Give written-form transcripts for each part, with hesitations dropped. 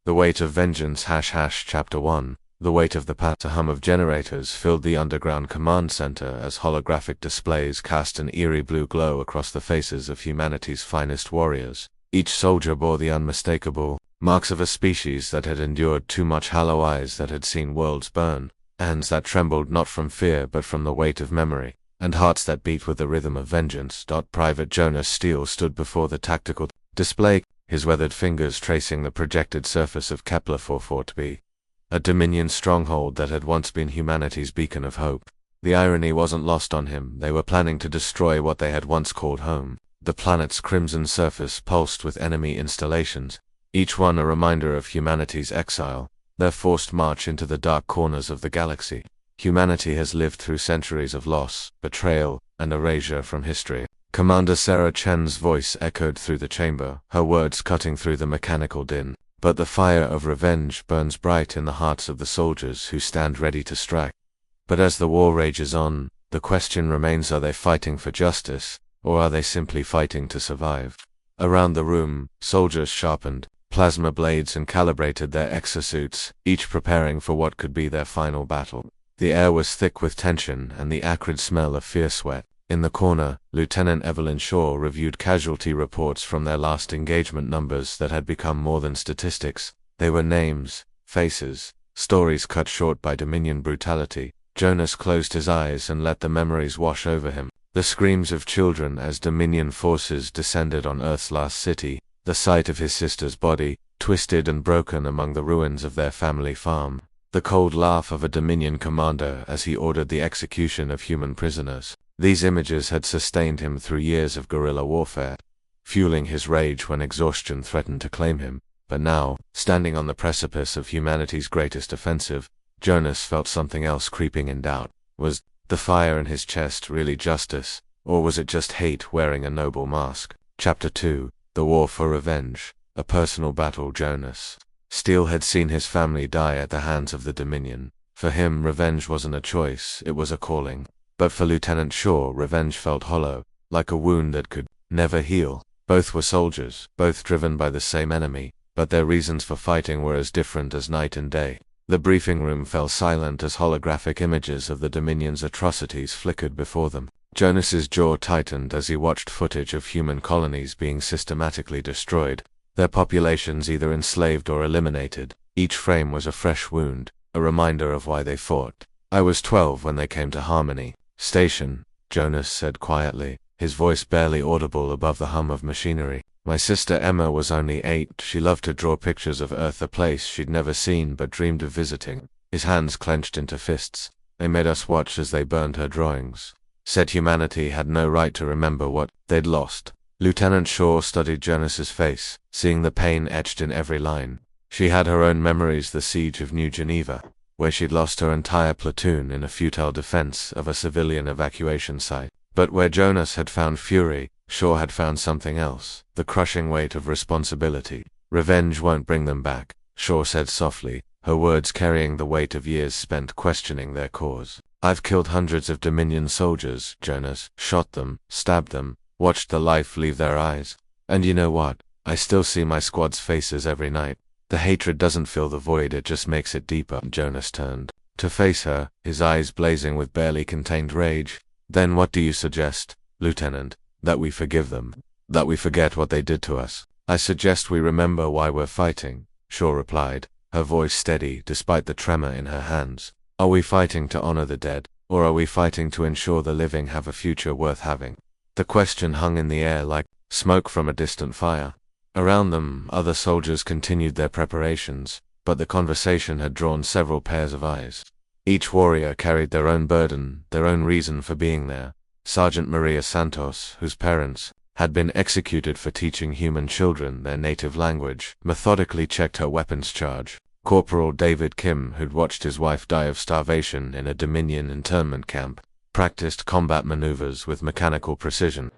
The weight of vengeance Chapter 1. The weight of the past. A hum of generators filled the underground command center as holographic displays cast an eerie blue glow across the faces of humanity's finest warriors. Each soldier bore the unmistakable marks of a species that had endured too much, hollow eyes that had seen worlds burn, hands that trembled not from fear but from the weight of memory, and hearts that beat with the rhythm of vengeance. Private Jonas Steele stood before the tactical display, his weathered fingers tracing the projected surface of Kepler 44b, a Dominion stronghold that had once been humanity's beacon of hope. The irony wasn't lost on him. They were planning to destroy what they had once called home. The planet's crimson surface pulsed with enemy installations, each one a reminder of humanity's exile, their forced march into the dark corners of the galaxy. Humanity has lived through centuries of loss, betrayal, and erasure from history. Commander Sarah Chen's voice echoed through the chamber, her words cutting through the mechanical din. But the fire of revenge burns bright in the hearts of the soldiers who stand ready to strike. But as the war rages on, the question remains: are they fighting for justice, or are they simply fighting to survive? Around the room, soldiers sharpened plasma blades and calibrated their exosuits, each preparing for what could be their final battle. The air was thick with tension and the acrid smell of fierce sweat. In the corner, Lieutenant Evelyn Shaw reviewed casualty reports from their last engagement, numbers that had become more than statistics. They were names, faces, stories cut short by Dominion brutality. Jonas closed his eyes and let the memories wash over him. The screams of children as Dominion forces descended on Earth's last city, the sight of his sister's body, twisted and broken among the ruins of their family farm, the cold laugh of a Dominion commander as he ordered the execution of human prisoners. These images had sustained him through years of guerrilla warfare, fueling his rage when exhaustion threatened to claim him. But now, standing on the precipice of humanity's greatest offensive, Jonas felt something else creeping in. Doubt. Was the fire in his chest really justice, or was it just hate wearing a noble mask? Chapter 2. The War for Revenge. A personal battle. Jonas Steele had seen his family die at the hands of the Dominion. For him, revenge wasn't a choice, it was a calling. But for Lieutenant Shaw, revenge felt hollow, like a wound that could never heal. Both were soldiers, both driven by the same enemy, but their reasons for fighting were as different as night and day. The briefing room fell silent as holographic images of the Dominion's atrocities flickered before them. Jonas's jaw tightened as he watched footage of human colonies being systematically destroyed, their populations either enslaved or eliminated. Each frame was a fresh wound, a reminder of why they fought. I was 12 when they came to Harmony Station, Jonas said quietly, his voice barely audible above the hum of machinery. My sister Emma was only 8. She loved to draw pictures of Earth, a place she'd never seen but dreamed of visiting. His hands clenched into fists. They made us watch as they burned her drawings. Said humanity had no right to remember what they'd lost. Lieutenant Shaw studied Jonas's face, seeing the pain etched in every line. She had her own memories: the siege of New Geneva, where she'd lost her entire platoon in a futile defense of a civilian evacuation site. But where Jonas had found fury, Shaw had found something else: the crushing weight of responsibility. Revenge won't bring them back, Shaw said softly, her words carrying the weight of years spent questioning their cause. I've killed hundreds of Dominion soldiers, Jonas, shot them, stabbed them, watched the life leave their eyes. And you know what? I still see my squad's faces every night. The hatred doesn't fill the void, it just makes it deeper. Jonas turned to face her, his eyes blazing with barely contained rage. Then what do you suggest, Lieutenant? That we forgive them? That we forget what they did to us? I suggest we remember why we're fighting, Shaw replied, her voice steady despite the tremor in her hands. Are we fighting to honor the dead, or are we fighting to ensure the living have a future worth having? The question hung in the air like smoke from a distant fire. Around them, other soldiers continued their preparations, but the conversation had drawn several pairs of eyes. Each warrior carried their own burden, their own reason for being there. Sergeant Maria Santos, whose parents had been executed for teaching human children their native language, methodically checked her weapons charge. Corporal David Kim, who'd watched his wife die of starvation in a Dominion internment camp, practiced combat maneuvers with mechanical precision.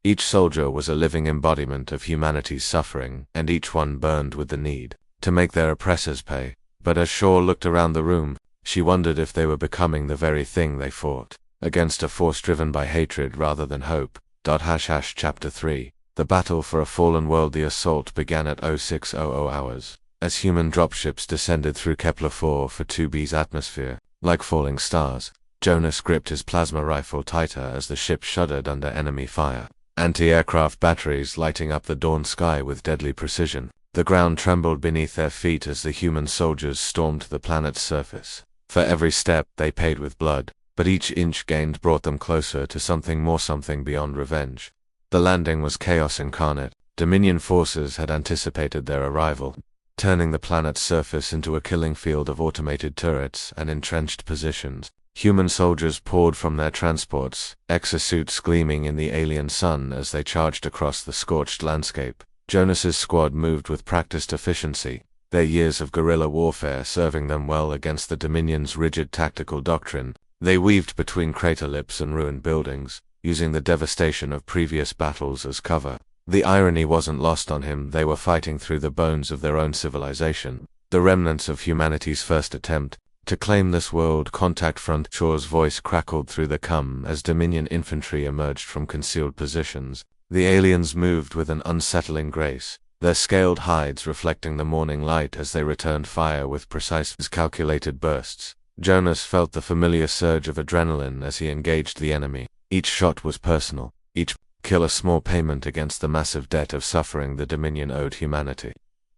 Each soldier was a living embodiment of humanity's suffering, and each one burned with the need to make their oppressors pay. But as Shaw looked around the room, she wondered if they were becoming the very thing they fought, against a force driven by hatred rather than hope. Chapter 3. The battle for a fallen world. The assault began at 0600 hours. as human dropships descended through Kepler 4 for 2b's atmosphere. Like falling stars, Jonas gripped his plasma rifle tighter as the ship shuddered under enemy fire. Anti-aircraft batteries lighting up the dawn sky with deadly precision. The ground trembled beneath their feet as the human soldiers stormed the planet's surface. For every step they paid with blood, but each inch gained brought them closer to something more, something beyond revenge. The landing was chaos incarnate. Dominion forces had anticipated their arrival, turning the planet's surface into a killing field of automated turrets and entrenched positions. Human soldiers poured from their transports, exosuits gleaming in the alien sun as they charged across the scorched landscape. Jonas's squad moved with practiced efficiency, their years of guerrilla warfare serving them well against the Dominion's rigid tactical doctrine. They weaved between crater lips and ruined buildings, using the devastation of previous battles as cover. The irony wasn't lost on him. They were fighting through the bones of their own civilization, the remnants of humanity's first attempt to claim this world. Contact front. Shaw's voice crackled through the cum as Dominion infantry emerged from concealed positions. The aliens moved with an unsettling grace, their scaled hides reflecting the morning light as they returned fire with precise, calculated bursts. Jonas felt the familiar surge of adrenaline as he engaged the enemy. Each shot was personal, each kill a small payment against the massive debt of suffering the Dominion owed humanity.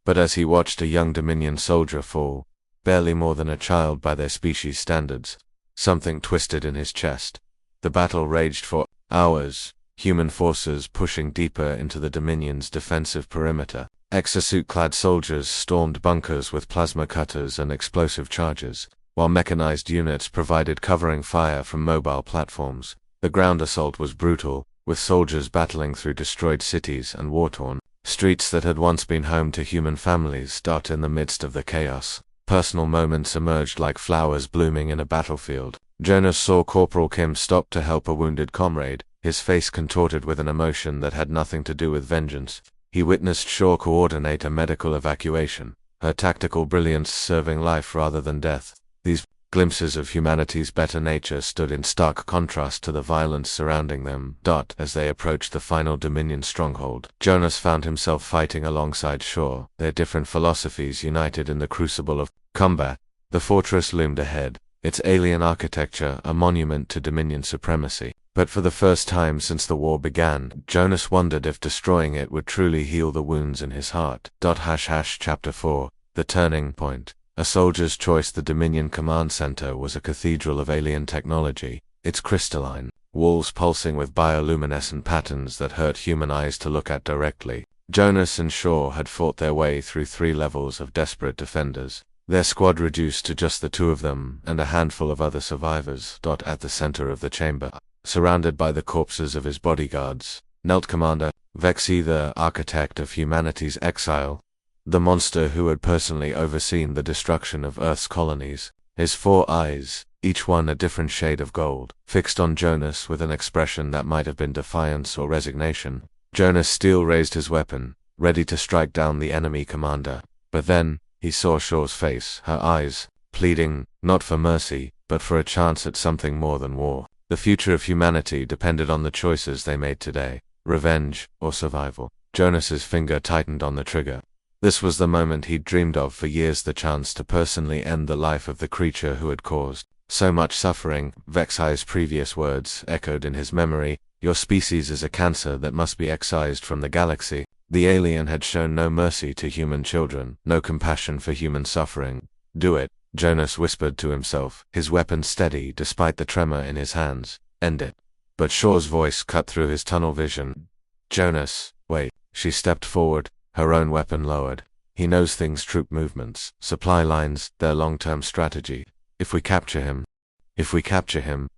But as he watched a young Dominion soldier fall, barely more than a child by their species standards, something twisted in his chest. The battle raged for hours, human forces pushing deeper into the Dominion's defensive perimeter. Exosuit-clad soldiers stormed bunkers with plasma cutters and explosive charges, while mechanized units provided covering fire from mobile platforms. The ground assault was brutal, with soldiers battling through destroyed cities and war-torn streets that had once been home to human families. In the midst of the chaos, personal moments emerged like flowers blooming in a battlefield. Jonas saw Corporal Kim stop to help a wounded comrade, his face contorted with an emotion that had nothing to do with vengeance. He witnessed Shaw coordinate a medical evacuation, her tactical brilliance serving life rather than death. These glimpses of humanity's better nature stood in stark contrast to the violence surrounding them. As they approached the final Dominion stronghold, Jonas found himself fighting alongside Shaw, their different philosophies united in the crucible of combat. The fortress loomed ahead, its alien architecture a monument to Dominion supremacy. But for the first time since the war began, Jonas wondered if destroying it would truly heal the wounds in his heart. Chapter 4, The Turning Point. A soldier's choice. The Dominion Command Center was a cathedral of alien technology, its crystalline walls pulsing with bioluminescent patterns that hurt human eyes to look at directly. Jonas and Shaw had fought their way through 3 levels of desperate defenders, their squad reduced to just the 2 of them and a handful of other survivors. At the center of the chamber, surrounded by the corpses of his bodyguards, knelt Commander Vexi, the architect of humanity's exile, the monster who had personally overseen the destruction of Earth's colonies. His 4 eyes, each one a different shade of gold, fixed on Jonas with an expression that might have been defiance or resignation. Jonas Steele raised his weapon, ready to strike down the enemy commander. But then, he saw Shaw's face, her eyes, pleading, not for mercy, but for a chance at something more than war. The future of humanity depended on the choices they made today, revenge or survival. Jonas's finger tightened on the trigger. This was the moment he'd dreamed of for years, the chance to personally end the life of the creature who had caused so much suffering. Vexi's previous words echoed in his memory, "Your species is a cancer that must be excised from the galaxy." The alien had shown no mercy to human children, no compassion for human suffering. "Do it," Jonas whispered to himself, his weapon steady despite the tremor in his hands. "End it." But Shaw's voice cut through his tunnel vision. "Jonas, wait." She stepped forward, her own weapon lowered. "He knows things, troop movements, supply lines, their long-term strategy. If we capture him,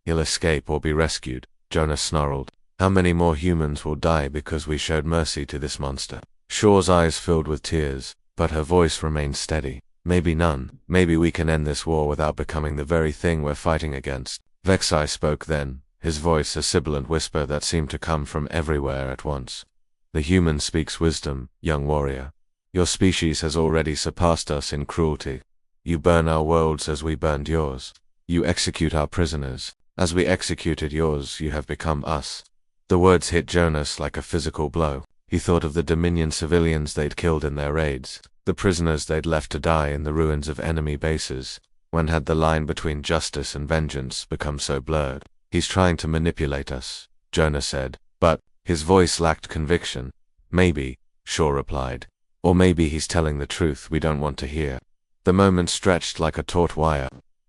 he'll escape or be rescued." Jonas snarled. "How many more humans will die because we showed mercy to this monster?" Shaw's eyes filled with tears, but her voice remained steady. "Maybe none. Maybe we can end this war without becoming the very thing we're fighting against." Vexi spoke then, his voice a sibilant whisper that seemed to come from everywhere at once. "The human speaks wisdom, young warrior. Your species has already surpassed us in cruelty. You burn our worlds as we burned yours. You execute our prisoners. As we executed yours, you have become us." The words hit Jonas like a physical blow. He thought of the Dominion civilians they'd killed in their raids, the prisoners they'd left to die in the ruins of enemy bases. When had the line between justice and vengeance become so blurred? "He's trying to manipulate us," Jonas said, but his voice lacked conviction. "Maybe," Shaw replied. "Or maybe he's telling the truth we don't want to hear." The moment stretched like a taut wire.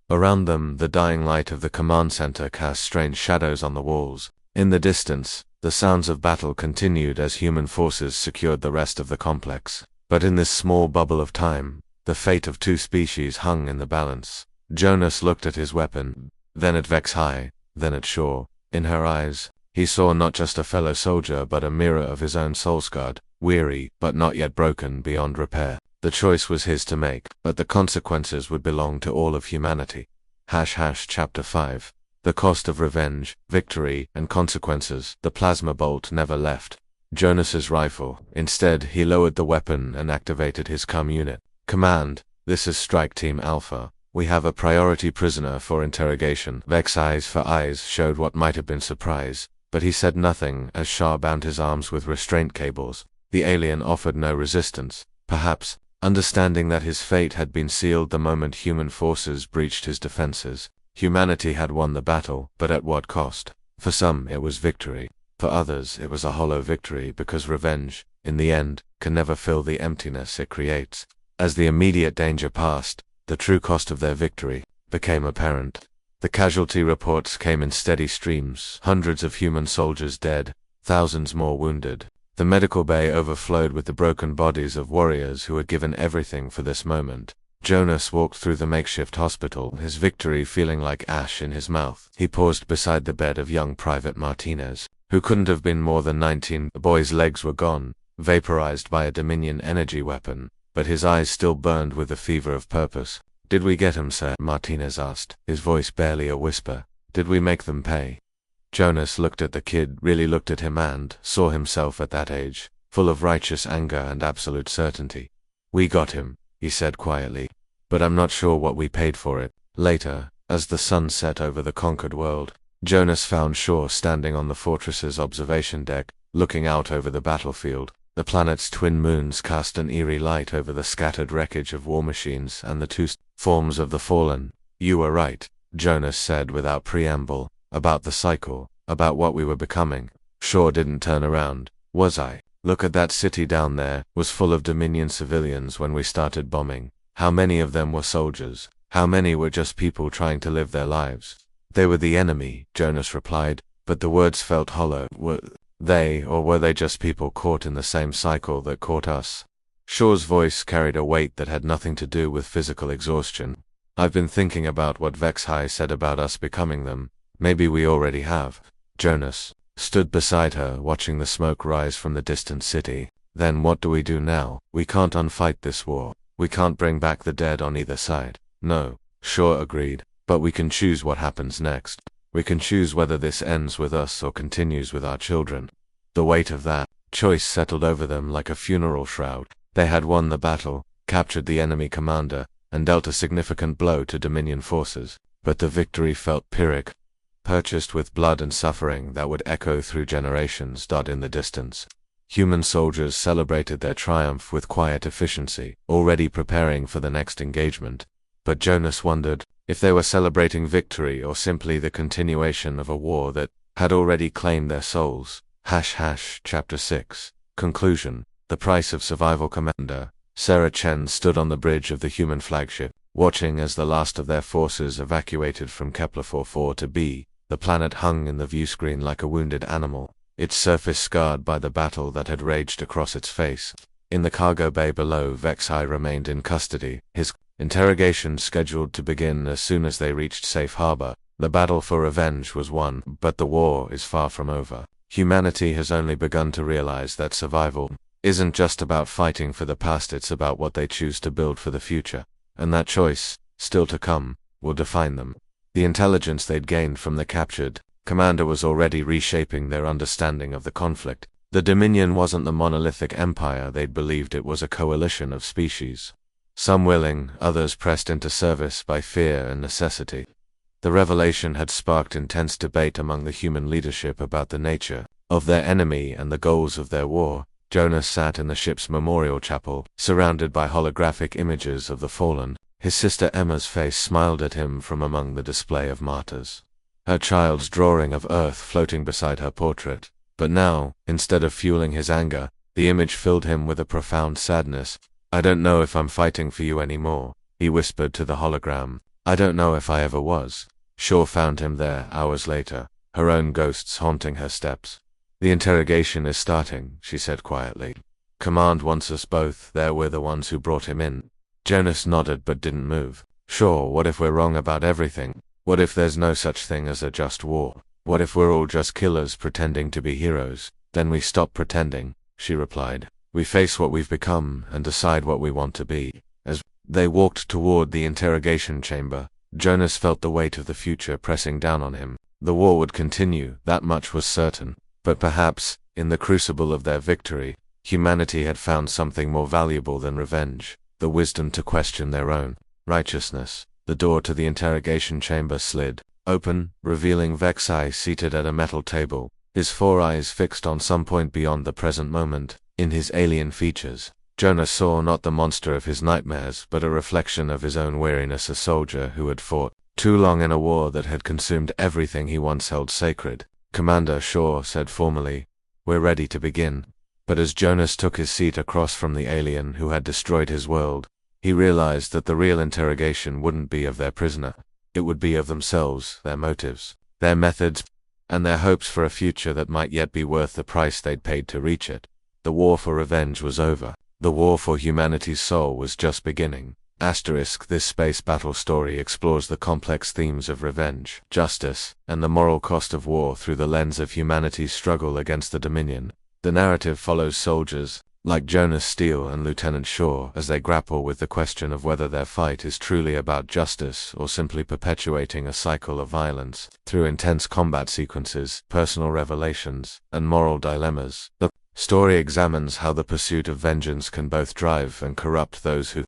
Around them, the dying light of the command center cast strange shadows on the walls. In the distance, the sounds of battle continued as human forces secured the rest of the complex. But in this small bubble of time, the fate of two species hung in the balance. Jonas looked at his weapon, then at HFY, then at Shaw. In her eyes, he saw not just a fellow soldier but a mirror of his own soul, scarred, weary, but not yet broken beyond repair. The choice was his to make, but the consequences would belong to all of humanity. Chapter 5. The cost of revenge, victory, and consequences. The plasma bolt never left Jonas's rifle. Instead, he lowered the weapon and activated his COM unit. "Command, this is Strike Team Alpha. We have a priority prisoner for interrogation." HFY's eyes showed what might have been surprise, but he said nothing as Shaw bound his arms with restraint cables. The alien offered no resistance, perhaps understanding that his fate had been sealed the moment human forces breached his defenses. Humanity had won the battle, but at what cost? For some, it was victory. For others, it was a hollow victory because revenge, in the end, can never fill the emptiness it creates. As the immediate danger passed, the true cost of their victory became apparent. The casualty reports came in steady streams, hundreds of human soldiers dead, thousands more wounded. The medical bay overflowed with the broken bodies of warriors who had given everything for this moment. Jonas walked through the makeshift hospital, his victory feeling like ash in his mouth. He paused beside the bed of young Private Martinez, who couldn't have been more than 19. The boy's legs were gone, vaporized by a Dominion energy weapon, but his eyes still burned with the fever of purpose. "Did we get him, sir?" Martinez asked, his voice barely a whisper. "Did we make them pay?" Jonas looked at the kid, really looked at him, and saw himself at that age, full of righteous anger and absolute certainty. "We got him," he said quietly, "but I'm not sure what we paid for it." Later, as the sun set over the conquered world, Jonas found Shaw standing on the fortress's observation deck, looking out over the battlefield. The planet's twin moons cast an eerie light over the scattered wreckage of war machines and the two forms of the fallen. "You were right," Jonas said without preamble, "about the cycle, about what we were becoming." Shaw didn't turn around. "Was I? Look at that city down there, was full of Dominion civilians when we started bombing. How many of them were soldiers? How many were just people trying to live their lives?" "They were the enemy," Jonas replied, but the words felt hollow. "Were they, or were they just people caught in the same cycle that caught us?" Shaw's voice carried a weight that had nothing to do with physical exhaustion. "I've been thinking about what HFY said about us becoming them. Maybe we already have." Jonas stood beside her, watching the smoke rise from the distant city. "Then what do we do now? We can't unfight this war. We can't bring back the dead on either side." "No," Shaw agreed, "but we can choose what happens next. We can choose whether this ends with us or continues with our children." The weight of that choice settled over them like a funeral shroud. They had won the battle, captured the enemy commander, and dealt a significant blow to Dominion forces. But the victory felt Pyrrhic, purchased with blood and suffering that would echo through generations. In the distance, human soldiers celebrated their triumph with quiet efficiency, already preparing for the next engagement. But Jonas wondered if they were celebrating victory or simply the continuation of a war that had already claimed their souls. Chapter 6. Conclusion. The price of survival. Commander Sarah Chen stood on the bridge of the human flagship, watching as the last of their forces evacuated from Kepler 44 to B. The planet hung in the viewscreen like a wounded animal, its surface scarred by the battle that had raged across its face. In the cargo bay below, HFY remained in custody, his interrogation scheduled to begin as soon as they reached safe harbor. The battle for revenge was won, but the war is far from over. Humanity has only begun to realize that survival isn't just about fighting for the past, it's about what they choose to build for the future. And that choice, still to come, will define them. The intelligence they'd gained from the captured commander was already reshaping their understanding of the conflict. The Dominion wasn't the monolithic empire they'd believed, it was a coalition of species. Some willing, others pressed into service by fear and necessity. The revelation had sparked intense debate among the human leadership about the nature of their enemy and the goals of their war. Jonas sat in the ship's memorial chapel, surrounded by holographic images of the fallen. His sister Emma's face smiled at him from among the display of martyrs. Her child's drawing of Earth floating beside her portrait. But now, instead of fueling his anger, the image filled him with a profound sadness. "I don't know if I'm fighting for you anymore," he whispered to the hologram. "I don't know if I ever was." Shaw found him there hours later, her own ghosts haunting her steps. "The interrogation is starting," she said quietly. "Command wants us both there. We're the ones who brought him in." Jonas nodded but didn't move. "Shaw, what if we're wrong about everything? What if there's no such thing as a just war? What if we're all just killers pretending to be heroes?" "Then we stop pretending," she replied. "We face what we've become and decide what we want to be." As they walked toward the interrogation chamber, Jonas felt the weight of the future pressing down on him. The war would continue, that much was certain. But perhaps, in the crucible of their victory, humanity had found something more valuable than revenge, the wisdom to question their own righteousness. The door to the interrogation chamber slid open, revealing Vexai seated at a metal table, his 4 eyes fixed on some point beyond the present moment. In his alien features, Jonas saw not the monster of his nightmares but a reflection of his own weariness, a soldier who had fought too long in a war that had consumed everything he once held sacred. "Commander," Shaw said formally, "we're ready to begin." But as Jonas took his seat across from the alien who had destroyed his world, he realized that the real interrogation wouldn't be of their prisoner. It would be of themselves, their motives, their methods, and their hopes for a future that might yet be worth the price they'd paid to reach it. The war for revenge was over. The war for humanity's soul was just beginning. This space battle story explores the complex themes of revenge, justice, and the moral cost of war through the lens of humanity's struggle against the Dominion. The narrative follows soldiers, like Jonas Steele and Lieutenant Shaw, as they grapple with the question of whether their fight is truly about justice or simply perpetuating a cycle of violence. Through intense combat sequences, personal revelations, and moral dilemmas, the story examines how the pursuit of vengeance can both drive and corrupt those who